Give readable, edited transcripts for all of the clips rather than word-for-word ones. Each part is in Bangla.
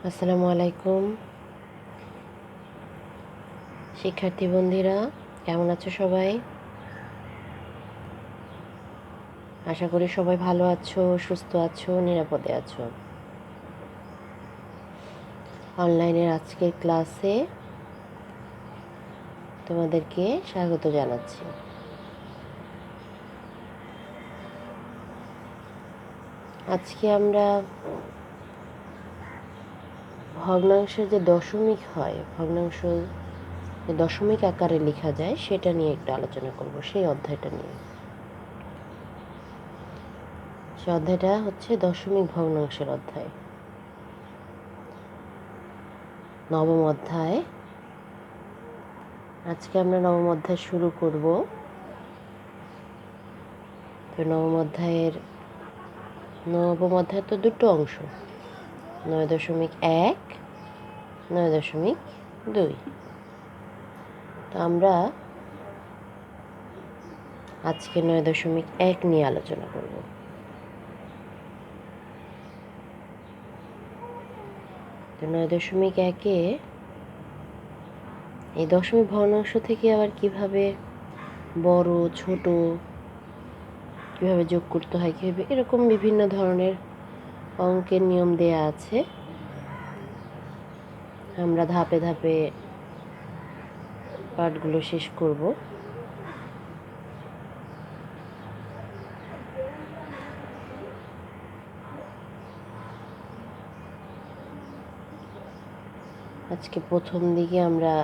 আসসালামু আলাইকুম শিক্ষার্থী বন্ধুরা, কেমন আছো সবাই? আশা করি সবাই ভালো আছো, সুস্থ আছো, নিরাপদে আছো। অনলাইনের আজকের ক্লাসে তোমাদেরকে স্বাগত জানাচ্ছি। আজকে আমরা ভগ্নাংশের যে দশমিক হয়, ভগ্নাংশ যে দশমিক আকারে লেখা যায় সেটা নিয়ে একটু আলোচনা করব, সেই অধ্যায়টা নিয়ে। সে অধ্যায়টা হচ্ছে দশমিক ভগ্নাংশের অধ্যায়, নবম অধ্যায়। আজকে আমরা নবম অধ্যায় শুরু করব। তো নবম অধ্যায় তো দুটো অংশ, 9.1, 9.2। তো আমরা আজকে 9.1 নিয়ে আলোচনা করব। তো 9.1-এ এই দশমিক ভগ্নাংশ থেকে আবার কিভাবে বড় ছোট কিভাবে যোগ করতে হয়, কিভাবে, এরকম বিভিন্ন ধরনের অঙ্কের নিয়ম দেয়া আছে। আমরা ধাপে ধাপে পাঠগুলো শেষ করব। আজকে প্রথম দিকে আমরা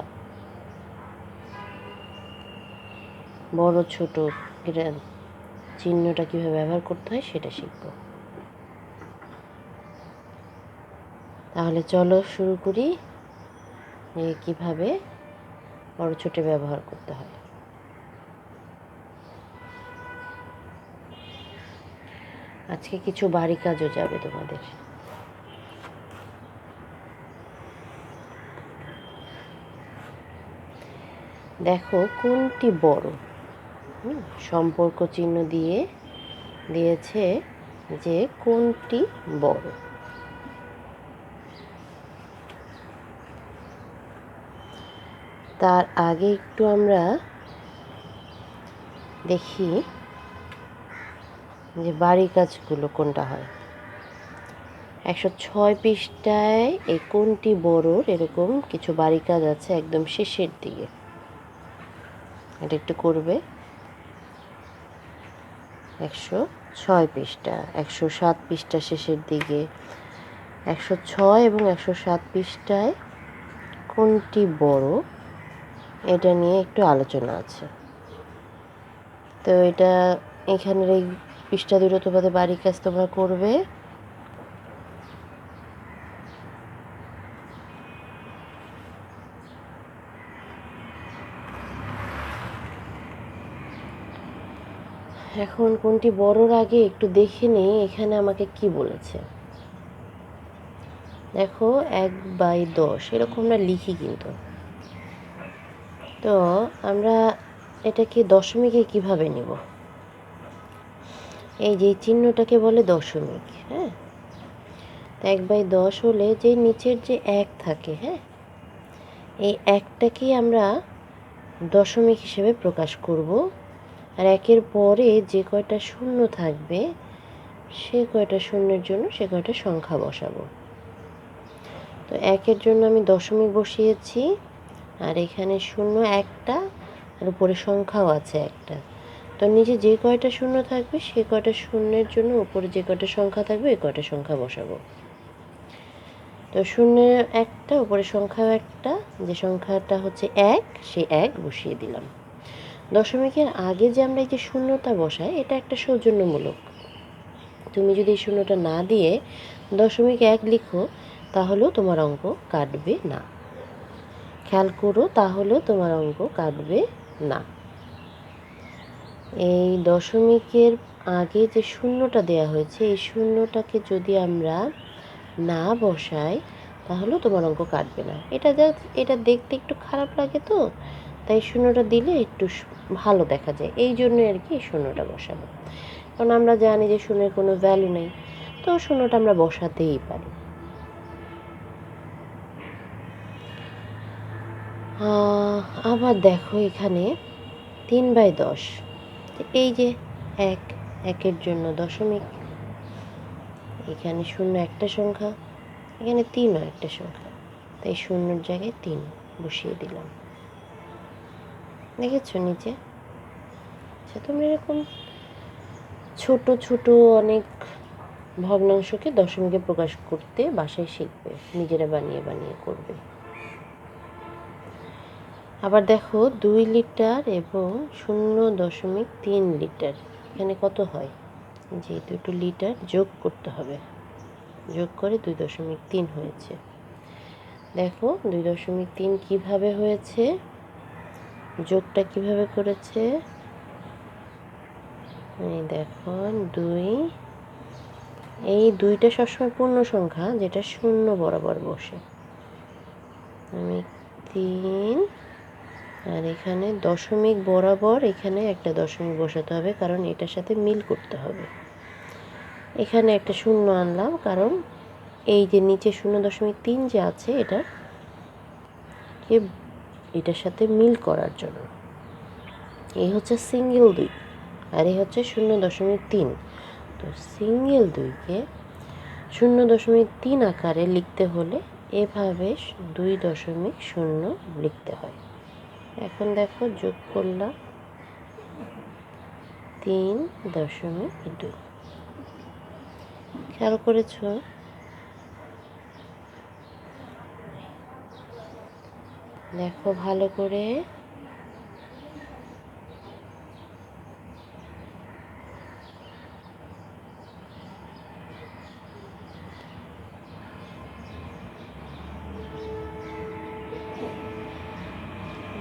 বড় ছোট চিহ্নটা কিভাবে ব্যবহার করতে হয় সেটা শিখব। তাহলে চলো শুরু করি, কিভাবে বড় ছোট ব্যবহার করতে হয়। আজকে কিছু বাড়ি কাজও যাবে তোমাদের। দেখো কোনটি বড়, সম্পর্ক চিহ্ন দিয়েছে যে কোনটি বড়। তার আগে একটু আমরা দেখি যে বাড়ি কাজগুলো কোনটা হয়। 106 পৃষ্ঠায় এই কোনটি বড়র এরকম কিছু বাড়ি কাজ আছে একদম শেষের দিকে। এটা একটু করবে। 106 পৃষ্ঠা, 107 পৃষ্ঠা শেষের দিকে, 106 এবং 107 পৃষ্ঠায় কোনটি বড় এটা নিয়ে একটু আলোচনা আছে। তো এটা এখানের এই পৃষ্ঠা দুটো তোমাদের বাড়ির কাজ তোমরা করবে। এখন কোনটি বড়র আগে একটু দেখে নিই এখানে আমাকে কি বলেছে। দেখো 1/10 এরকম আমরা লিখি কিন্তু। তো আমরা এটাকে দশমিকে কিভাবে নিব? এই যে চিহ্নটাকে বলে দশমিক। হ্যাঁ, 1/10 হলে যে নিচের যে 1 থাকে, হ্যাঁ, এই 1টাকেই আমরা দশমিক হিসেবে প্রকাশ করব। আর 1-এর পরে যে কয়টা শূন্য থাকবে সে কয়টা শূন্যের জন্য সে কয়টা সংখ্যা বসাবো। তো 1-এর জন্য আমি দশমিক বসিয়েছি, আর এখানে শূন্য একটা, আর উপরে সংখ্যাও আছে একটা। তো নিচে যে কয়টা শূন্য থাকবে সে কয়টা শূন্যের জন্য উপরে যে কয়টা সংখ্যা থাকবে এই কয়টা সংখ্যা বসাবো। তো শূন্যের একটা, উপরে সংখ্যাও একটা, যে সংখ্যাটা হচ্ছে 1, সেই 1 বসিয়ে দিলাম। দশমিকের আগে যে আমরা এই যে শূন্যতা বসাই এটা একটা সৌজন্যমূলক। তুমি যদি এই শূন্যটা না দিয়ে দশমিক 1 লিখো তাহলেও তোমার অঙ্ক কাটবে না। খেয়াল করো, তাহলেও তোমার অঙ্ক কাটবে না। এই দশমিকের আগে যে শূন্যটা দেয়া হয়েছে এই শূন্যটাকে যদি আমরা না বসাই তাহলেও তোমার অঙ্ক কাটবে না। এটা দেখতে একটু খারাপ লাগে, তো তাই শূন্যটা দিলে একটু ভালো দেখা যায়, এই জন্য আর কি শূন্যটা বসাবো। কারণ আমরা জানি যে শূন্যের কোনো ভ্যালু নেই, তো শূন্যটা আমরা বসাতেই পারি। আবার দেখো এখানে 3/10, এই যে এক, একের জন্য দশমিক, এখানে শূন্য একটা সংখ্যা, এখানে 3ও একটা সংখ্যা, তাই শূন্যর জায়গায় 3 বসিয়ে দিলাম। দেখেছো নিচে? আচ্ছা, তোমরা এরকম ছোট ছোট অনেক ভগ্নাংশকে দশমিকে প্রকাশ করতে বাসায় শিখবে, নিজেরা বানিয়ে বানিয়ে করবে। আবার দেখো 2 লিটার এবং 0.3 লিটার, এখানে কত হয়? যে দুটো লিটার যোগ করতে হবে, যোগ করে 2.3 হয়েছে। দেখো 2.3 কিভাবে হয়েছে, যোগটা কিভাবে করেছে। এই দেখো 2, এই 2টা সবসময় পূর্ণ সংখ্যা, যেটা শূন্য বরাবর বসে। আমি 3, আর এখানে দশমিক বরাবর এখানে একটা দশমিক বসাতে হবে, কারণ এটার সাথে মিল করতে হবে। এখানে একটা শূন্য আনলাম, কারণ এই যে নিচে 0.3 যে আছে এটার সাথে মিল করার জন্য। এই হচ্ছে সিঙ্গেল 2, আর এই হচ্ছে 0.3। তো সিঙ্গেল 2কে 0.3 আকারে লিখতে হলে এভাবে 2.0 লিখতে হয়। এখন দেখো যোগ করলাম 3.2, খেয়াল করেছো? দেখো ভালো করে।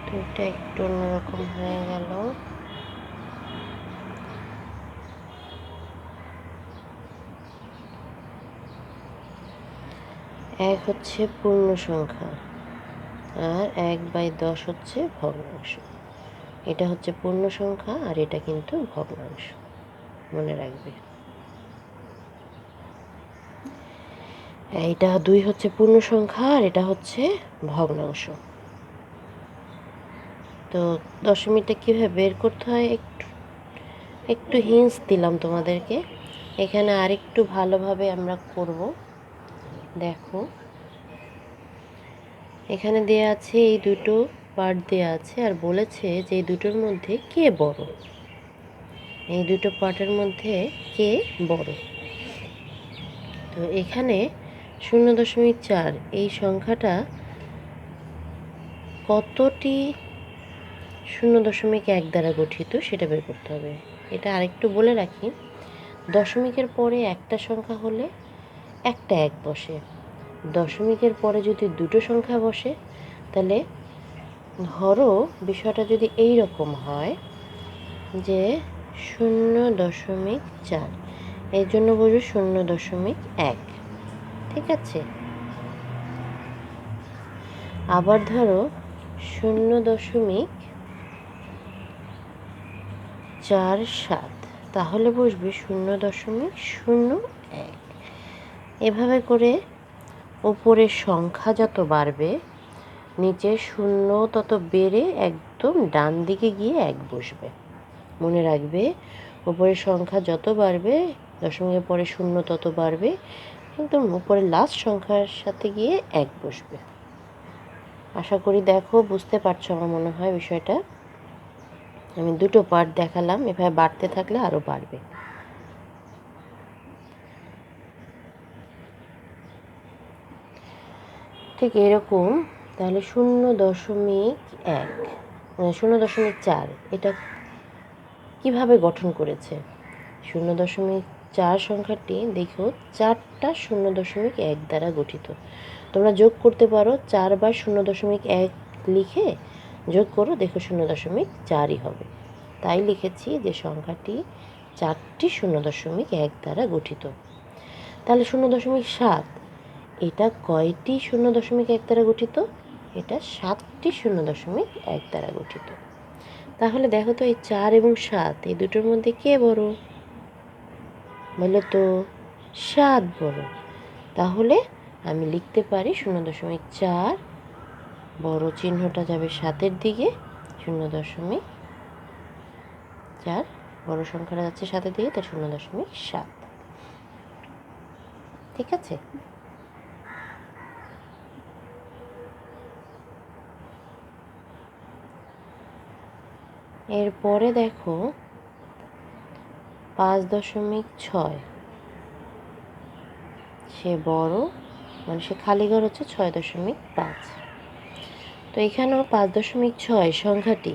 দুইটা একটু অন্যরকম হয়ে গেল। এক হচ্ছে পূর্ণ সংখ্যা, আর 1/10 হচ্ছে ভগ্নাংশ। এটা হচ্ছে পূর্ণ সংখ্যা, আর এটা কিন্তু ভগ্নাংশ, মনে রাখবে। এইটা 2 হচ্ছে পূর্ণ সংখ্যা, আর এটা হচ্ছে ভগ্নাংশ। তো দশমিকটা কীভাবে বের করতে হয় একটু হিন্টস দিলাম তোমাদেরকে। এখানে আরেকটু ভালোভাবে আমরা করব। দেখো এখানে দেয়া আছে, এই দুটো পার্ট দেয়া আছে, আর বলেছে যে এই দুটোর মধ্যে কে বড়, এই দুটো পার্টের মধ্যে কে বড়। তো এখানে 0.4 এই সংখ্যাটা কতটি 0.1 দ্বারা গঠিত সেটা বের করতে হবে। এটা আরেকটু বলে রাখি, দশমিকের পরে একটা সংখ্যা হলে একটা 1 বসে, দশমিকের পরে যদি দুটো সংখ্যা বসে, তাহলে ধরো বিষয়টা যদি এই রকম হয় যে 0.4, এর জন্য বসবে 0.1, ঠিক আছে? আবার ধরো 0.47, তাহলে বসবে 0.01। এভাবে করে উপরের সংখ্যা যত বাড়বে, নিচে শূন্য তত বেড়ে একদম ডান দিকে গিয়ে 1 বসবে। মনে রাখবে, উপরের সংখ্যা যত বাড়বে, দশমিকের পরে শূন্য তত বাড়বে, একদম উপরের লাস্ট সংখ্যার সাথে গিয়ে 1 বসবে। আশা করি দেখো বুঝতে পারছো আমার মনে হয় বিষয়টা। আমি দুটো পার্ট দেখালাম, এভাবে বাড়তে থাকলে আরও বাড়বে। ঠিক এরকম তাহলে 0.1, 0.4 এটা কিভাবে গঠন করেছে? 0.4 সংখ্যাটি দেখো 4টা 0.1 দ্বারা গঠিত। তোমরা যোগ করতে পারো, 4 বার 0.1 লিখে যোগ করো, দেখো 0.4ই হবে। তাই লিখেছি যে সংখ্যাটি 4টি 0.1 দ্বারা গঠিত। তাহলে 0.7 এটা কয়টি 0.1 দ্বারা গঠিত? এটা 7টি 0.1 দ্বারা গঠিত। তাহলে দেখো তো এই 4 এবং 7 এই দুটোর মধ্যে কে বড়? বলো তো, 7 বড়। তাহলে আমি লিখতে পারি 0.4 বড় চিহ্নটা যাবে 7-এর দিকে, 0.4, বড় সংখ্যাটা যাচ্ছে 7-এর দিকে, তাই 0.7। ঠিক আছে? এরপরে দেখো 5.6, সে বড়, মানে সে খালি ঘর হচ্ছে 6.5। তো এখানেও 5.6 সংখ্যাটি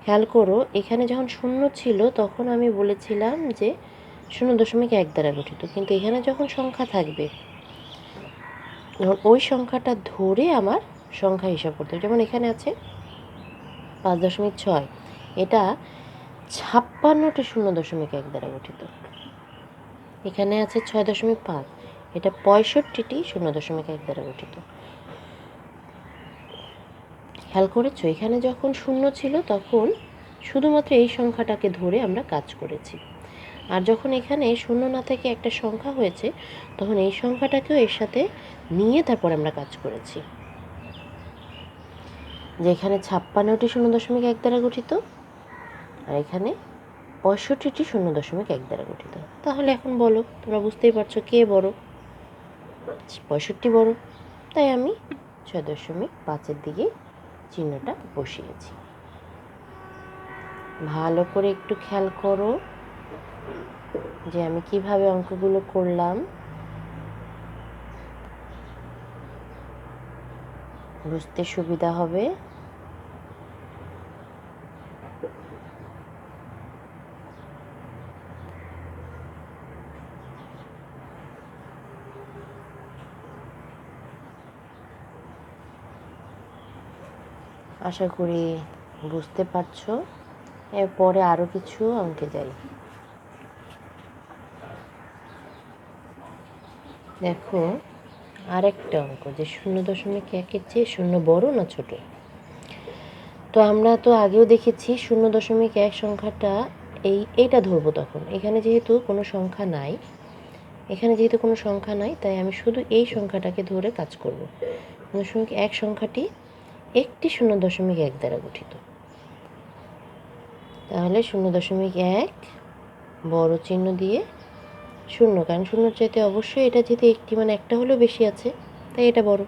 খেয়াল করো, এখানে যখন শূন্য ছিল তখন আমি বলেছিলাম যে 0.1 দ্বারা গঠিত, কিন্তু এখানে যখন সংখ্যা থাকবে যখন ওই সংখ্যাটা ধরে আমার সংখ্যা হিসাব করতে হবে। যেমন এখানে আছে 5.6, এটা 56টি 0.1 দ্বারা গঠিত। এখানে আছে 6.5, এটা 65টি 0.1 দ্বারা গঠিত। খেয়াল করেছো, এখানে যখন শূন্য ছিল তখন শুধুমাত্র এই সংখ্যাটাকে ধরে আমরা কাজ করেছি, আর যখন এখানে শূন্য না থেকে একটা সংখ্যা হয়েছে তখন এই সংখ্যাটাকেও এর সাথে নিয়ে তারপর আমরা কাজ করেছি। যে এখানে 56টি 0.1 দ্বারা গঠিত, আর এখানে 65টি 0.1 দ্বারা গঠিত। তাহলে এখন বলো, তোমরা বুঝতেই পারছো কে বড়? 65 বড়, তাই আমি 6.5-এর দিকে চিহ্নটা বসিয়েছি। ভালো করে একটু খেয়াল করো যে আমি কিভাবে অঙ্কগুলো করলাম, বুঝতে সুবিধা হবে। আশা করি বুঝতে পারছো। এরপরে আরও কিছু অঙ্কে যাই। দেখো আরেকটা অঙ্ক, যে 0.1-এর চেয়ে শূন্য বড় না ছোট। তো আমরা তো আগেও দেখেছি 0.1 সংখ্যাটা এইটা ধরবো তখন। এখানে যেহেতু কোনো সংখ্যা নাই, তাই আমি শুধু এই সংখ্যাটাকে ধরে কাজ করব। 0.1 সংখ্যাটি একটি 0.1 দ্বারা গঠিত। তাহলে 0.1 বড় চিহ্ন দিয়ে শূন্য, কারণ শূন্যর চাইতে অবশ্যই এটা যেহেতু একটি, মানে একটা হলেও বেশি আছে, তাই এটা বড়।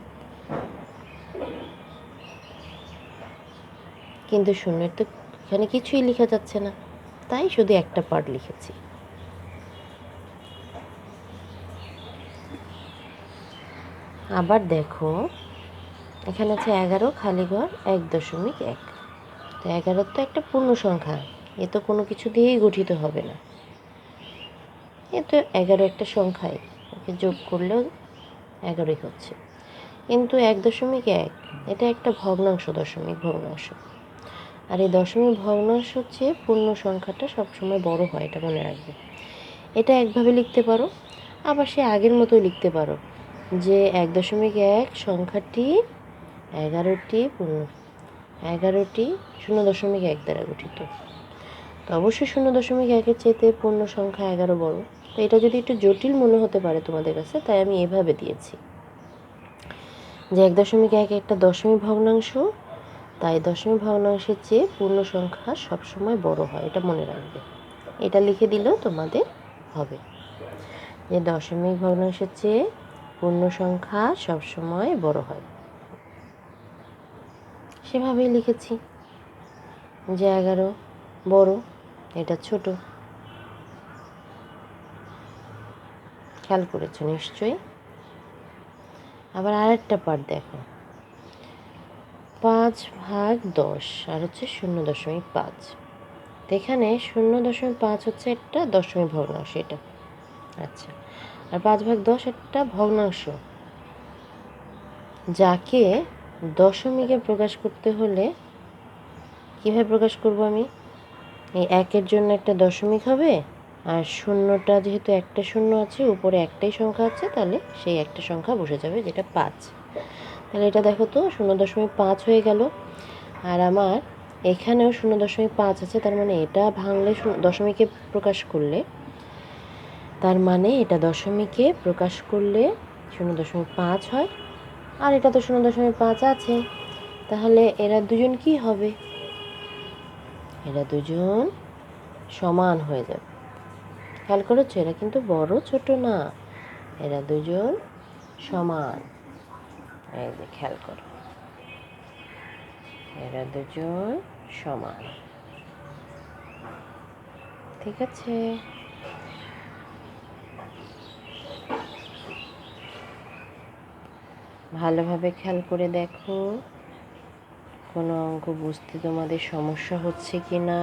কিন্তু শূন্যের তো এখানে কিছুই লেখা যাচ্ছে না, তাই শুধু একটা পার্ট লিখেছি। আবার দেখো এখানে আছে 11 খালি ঘর 1.1। তো 11 তো একটা পূর্ণ সংখ্যা, এ তো কোনো কিছু দিয়েই গঠিত হবে না। এ তো 11 একটা সংখ্যাই, ওকে যোগ করলেও 11ই হচ্ছে। কিন্তু 1.1 এটা একটা ভগ্নাংশ, দশমিক ভগ্নাংশ। আর এই দশমিক ভগ্নাংশ হচ্ছে পূর্ণ সংখ্যাটা সবসময় বড় হয়, এটা মনে রাখবে। এটা একভাবে লিখতে পারো, আবার সে আগের মতোই লিখতে পারো যে 1.1 সংখ্যাটি 11টি 0.1 দ্বারা গঠিত। তো অবশ্যই 0.1-এর চাইতে পূর্ণ সংখ্যা 11 বড়। তো এটা যদি একটু জটিল মনে হতে পারে তোমাদের কাছে, তাই আমি এভাবে দিয়েছি যে 1.1 একটা দশমিক ভগ্নাংশ, তাই দশমিক ভগ্নাংশের চেয়ে পূর্ণ সংখ্যা সবসময় বড় হয়, এটা মনে রাখবে। এটা লিখে দিলেও তোমাদের হবে যে দশমিক ভগ্নাংশের চেয়ে পূর্ণ সংখ্যা সবসময় বড় হয়। সেভাবেই লিখেছি যে 11 বড়, এটা ছোট। খেয়াল করেছো নিশ্চয়ই। আবার আরেকটা পার্ট দেখো, 5/10 আর হচ্ছে 0.5। এখানে 0.5 হচ্ছে একটা দশমিক ভগ্নাংশ, এটা আচ্ছা। আর 5/10 একটা ভগ্নাংশ, যাকে দশমিকে প্রকাশ করতে হলে কীভাবে প্রকাশ করব আমি? এই 1-এর জন্য একটা দশমিক হবে, আর শূন্যটা যেহেতু একটা শূন্য আছে, উপরে একটাই সংখ্যা আছে, তাহলে সেই একটা সংখ্যা বসে যাবে, যেটা 5। তাহলে এটা দেখো তো 0.5 হয়ে গেল। আর আমার এখানেও 0.5 আছে, তার মানে এটা ভাঙলে দশমিকে প্রকাশ করলে, তার মানে এটা দশমিকে প্রকাশ করলে 0.5 হয়। আর এটা তো 0.5 আছে, তাহলে এরা দুজন কি হবে? এরা দুজন সমান হয়ে যাবে। খেয়াল করেছো, এরা কিন্তু বড় ছোট না, এরা দুজন সমান। এই যে খেয়াল করো, এরা দুজন সমান। ঠিক আছে, ভালোভাবে খেয়াল করে দেখো কোনো অঙ্ক বুঝতে তোমাদের সমস্যা হচ্ছে কি না।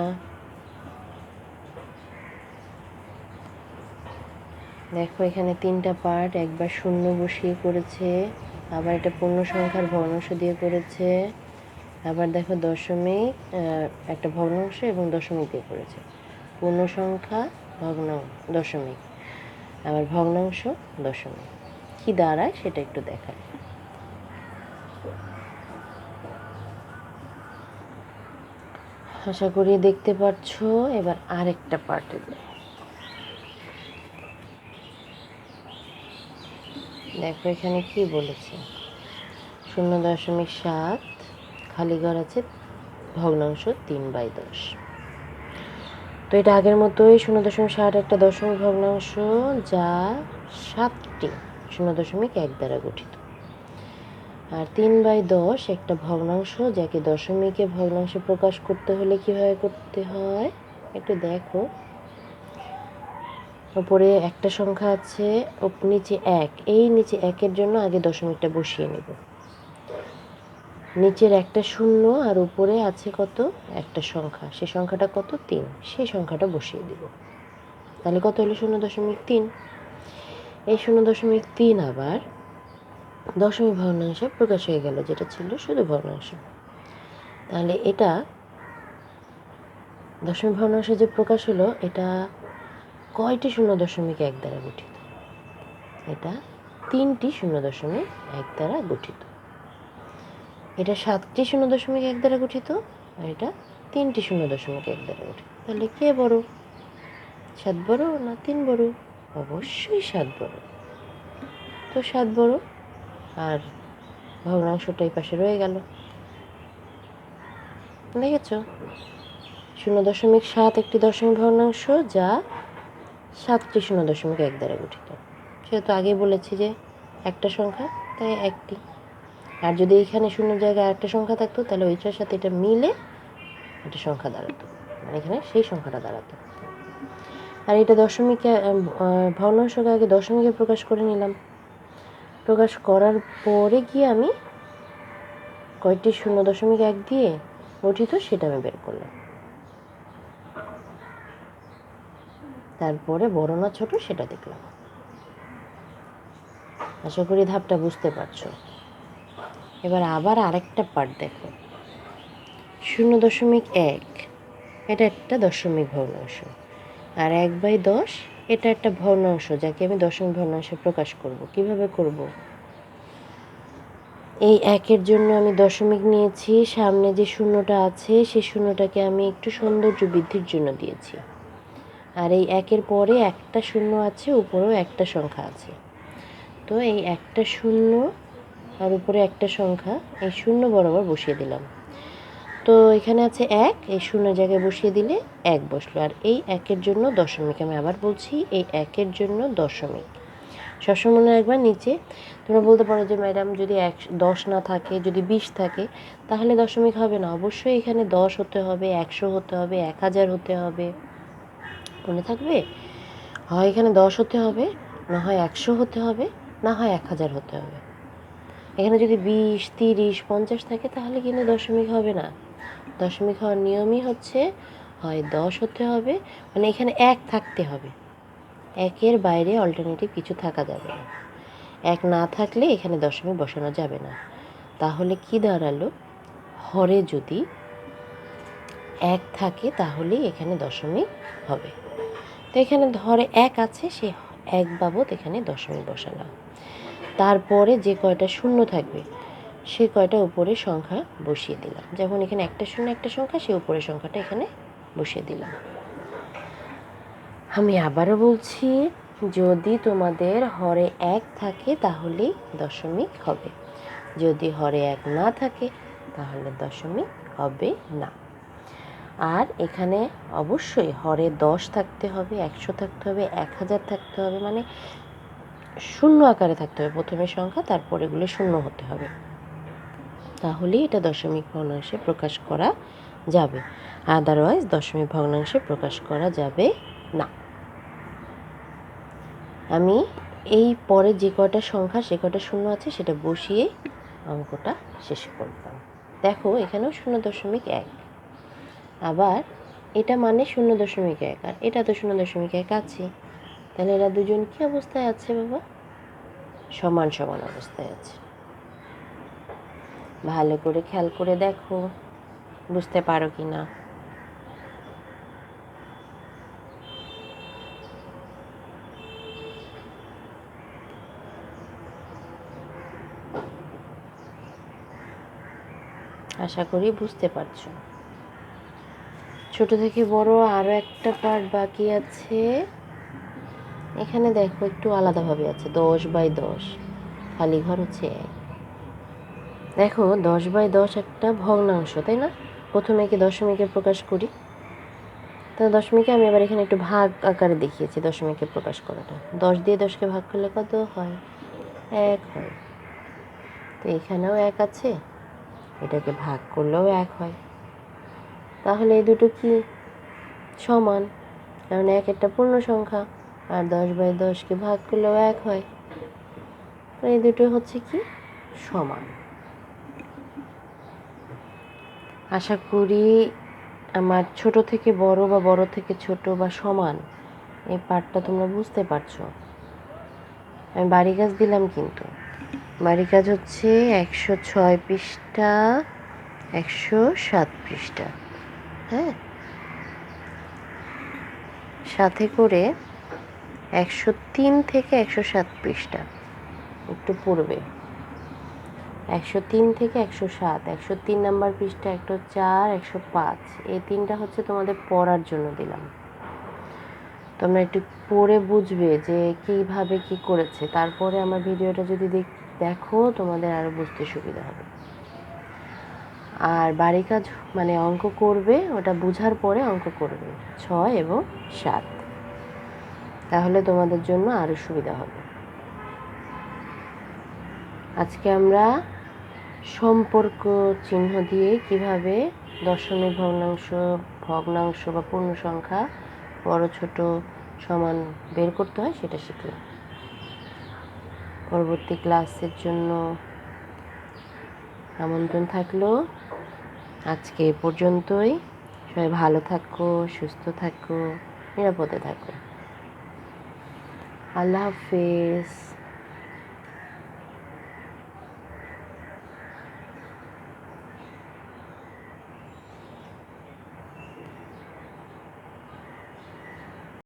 দেখো এখানে 3টা পার্ট, একবার শূন্য বসিয়ে করেছে, আবার এটা পূর্ণ সংখ্যার ভগ্নাংশ দিয়ে করেছে, আবার দেখো দশমিক, একটা ভগ্নাংশ এবং দশমিক দিয়ে করেছে। পূর্ণ সংখ্যা দশমিক, আবার ভগ্নাংশ দশমিক, কি দাঁড়ায় সেটা একটু দেখায়। আশা করি দেখতে পাচ্ছ। এবার আরেকটা পার্টে দেখো এখানে কি বলেছে, 0.7 খালি ঘর আছে, ভগ্নাংশ 3/10। তো এটা আগের মতোই 0.7 একটা দশমিক ভগ্নাংশ, যা 7টি 0.1 দ্বারা গঠিত। আর 3/10 একটা ভগ্নাংশ, যাকে দশমিকে ভগ্নাংশে প্রকাশ করতে হলে কিভাবে করতে হয় একটু দেখো। উপরে একটা সংখ্যা আছে, নিচে 1, এই নিচে 1-এর জন্য আগে দশমিকটা বসিয়ে নেব। নিচের একটা শূন্য আর উপরে আছে কত, একটা সংখ্যা, সেই সংখ্যাটা কত, 3, সেই সংখ্যাটা বসিয়ে দিব। তাহলে কত হলো, 0.3। এই 0.3 আবার দশমিক ভগ্নাংশে প্রকাশ হয়ে গেল, যেটা ছিল শুধু ভগ্নাংশ। তাহলে এটা দশমিক ভগ্নাংশে যে প্রকাশ হলো, এটা কয়টি 0.1 দ্বারা গঠিত? এটা 3টি 0.1 দ্বারা গঠিত। এটা 7টি 0.1 দ্বারা গঠিত, আর এটা 3টি 0.1 দ্বারা গঠিত। তাহলে কে বড়, 7 বড় না 3 বড়? অবশ্যই 7 বড়। তো 7 বড়, আর ভগ্নাংশটা এই পাশে রয়ে গেল। দেখেছ, 0.7 একটি দশমিক ভগ্নাংশ, যা 7টি 0.1 দ্বারা গঠিত। সেহেতু আগে বলেছি যে একটা সংখ্যা, তাই একটি। আর যদি এখানে শূন্য জায়গায় একটা সংখ্যা থাকতো, তাহলে ওইটার সাথে এটা মিলে একটা সংখ্যা দাঁড়াতো, মানে এখানে সেই সংখ্যাটা দাঁড়াতো। আর এটা দশমিকে ভগ্নাংশকে আগে দশমিকে প্রকাশ করে নিলাম। প্রকাশ করার পরে গিয়ে আমি কয়টি 0.1 দিয়ে গঠিত সেটা আমি বের করলাম। তারপরে বড় না ছোট সেটা দেখলাম। আশা করি ধাপটা বুঝতে পারছো। এবার আবার আরেকটা পার্ট দেখো, 0.1 এটা একটা দশমিক ভগ্নাংশ, আর 1/10 এটা একটা ভগ্নাংশ, যাকে আমি দশমিক ভগ্নাংশে প্রকাশ করব। কিভাবে করব? এই 1-এর জন্য আমি দশমিক নিয়েছি, সামনে যে শূন্যটা আছে সেই শূন্যটাকে আমি একটু সৌন্দর্য বৃদ্ধির জন্য দিয়েছি। আর এই 1-এর পরে একটা শূন্য আছে, উপরেও একটা সংখ্যা আছে। তো এই একটা শূন্য আর উপরে একটা সংখ্যা, এই শূন্য বরাবর বসিয়ে দিলাম। তো এখানে আছে 1, এই শূন্য জায়গায় বসিয়ে দিলে 1 বসলো। আর এই 1-এর জন্য দশমিক, আমি আবার বলছি, এই 1-এর জন্য দশমিক। সবসময় মনে রাখবা, নিচে তোমরা বলতে পারো যে ম্যাডাম যদি 10 না থাকে, যদি 20 থাকে, তাহলে দশমিক হবে না। অবশ্যই এখানে 10 হতে হবে, 100 হতে হবে, 1000 হতে হবে। মনে থাকবে, হয় এখানে 10 হতে হবে, না হয় 100 হতে হবে, না হয় 1000 হতে হবে। এখানে যদি 20, 30, 50 থাকে, তাহলে কিন্তু দশমিক হবে না। দশমিক হওয়ার নিয়মই হচ্ছে হয় 10 হতে হবে, মানে এখানে 1 থাকতে হবে, 1-এর বাইরে অল্টারনেটিভ কিছু থাকা যাবে না। 1 না থাকলে এখানে দশমিক বসানো যাবে না। তাহলে কি দাঁড়ালো, হরে যদি 1 থাকে তাহলেই এখানে দশমিক হবে। তো এখানে ধরে 1 আছে, সে 1 বাবদ এখানে দশমিক বসালাম। তারপরে যে কয়টা শূন্য থাকবে সে কয়টা উপরে সংখ্যা বসিয়ে দিলাম। যেমন এখানে একটা শূন্য একটা সংখ্যা, সে উপরের সংখ্যাটা এখানে বসিয়ে দিলাম। আমি আবারও বলছি, যদি তোমাদের হরে 1 থাকে তাহলেই দশমিক হবে, যদি হরে 1 না থাকে তাহলে দশমিক হবে না। আর এখানে অবশ্যই হরে 10 থাকতে হবে, 100 থাকতে হবে, 1000 থাকতে হবে, মানে শূন্য আকারে থাকতে হবে প্রথমের সংখ্যা, তারপর এগুলো শূন্য হতে হবে, তাহলেই এটা দশমিক ভগ্নাংশে প্রকাশ করা যাবে। আদারওয়াইজ দশমিক ভগ্নাংশে প্রকাশ করা যাবে না। আমি এই পরে যে কয়টা সংখ্যা সে কয়টা শূন্য আছে সেটা বসিয়ে অঙ্কটা শেষ করতাম। দেখো এখানেও 0.1, আবার এটা মানে 0.1 আর এটা তো 0.1 আছে, তাহলে এরা দুজন কি অবস্থায় আছে বাবা? সমান সমান অবস্থায় আছে। ভালো করে খেয়াল করে দেখো বুঝতে পারো কি না। আশা করি বুঝতে পারছো। ছোট থেকে বড় আরও একটা পার্ট বাকি আছে। এখানে দেখো একটু আলাদাভাবে আছে, 10/10, খালি ঘর হচ্ছে 1। দেখো 10/10 একটা ভগ্নাংশ, তাই না? প্রথমে কি দশমিকে প্রকাশ করি, তো দশমিকে আমি আবার এখানে একটু ভাগ আকারে দেখিয়েছি দশমিকে প্রকাশ করাটা। 10 দিয়ে 10কে ভাগ করলে কত হয়? 1 হয়। তো এখানেও 1 আছে, এটাকে ভাগ করলেও 1 হয়। তাহলে এই দুটো কি সমান, কারণ 1 একটা পূর্ণ সংখ্যা, আর 10/10কে ভাগ করলেও 1 হয়। তো এই দুটো হচ্ছে কি সমান। আশা করি আমার ছোট থেকে বড় বা বড় থেকে ছোট বা সমান এই পার্টটা তোমরা বুঝতে পারছো। আমি বাড়ি কাজ দিলাম, কিন্তু বাড়ি কাজ হচ্ছে 106 পৃষ্ঠা, 107 পৃষ্ঠা, হ্যাঁ, সাথে করে 103 থেকে 107 পৃষ্ঠা একটু পূর্বে, 103 থেকে 107, 103 নাম্বার পৃষ্ঠা, 104, 105, এই তিনটা হচ্ছে তোমাদের পড়ার জন্য দিলাম। তোমরা একটু পড়ে বুঝবে যে কীভাবে কি করেছে, তারপরে আমার ভিডিওটা যদি দেখো তোমাদের আরও বুঝতে সুবিধা হবে। আর বাড়ি কাজ মানে অঙ্ক করবে, ওটা বুঝার পরে অঙ্ক করবে 6 এবং 7, তাহলে তোমাদের জন্য আরও সুবিধা হবে। আজকে আমরা সম্পর্ক চিহ্ন দিয়ে কিভাবে দশমিক ভগ্নাংশ বা পূর্ণ সংখ্যা বড় ছোট সমান বের করতে হয় সেটা শিখলাম। পরবর্তী ক্লাসের জন্য আমন্ত্রণ থাকলো। আজকে এ পর্যন্তই। সবাই ভালো থাকো, সুস্থ থাকো, নিরাপদে থাকো। আল্লাহ হাফেজ।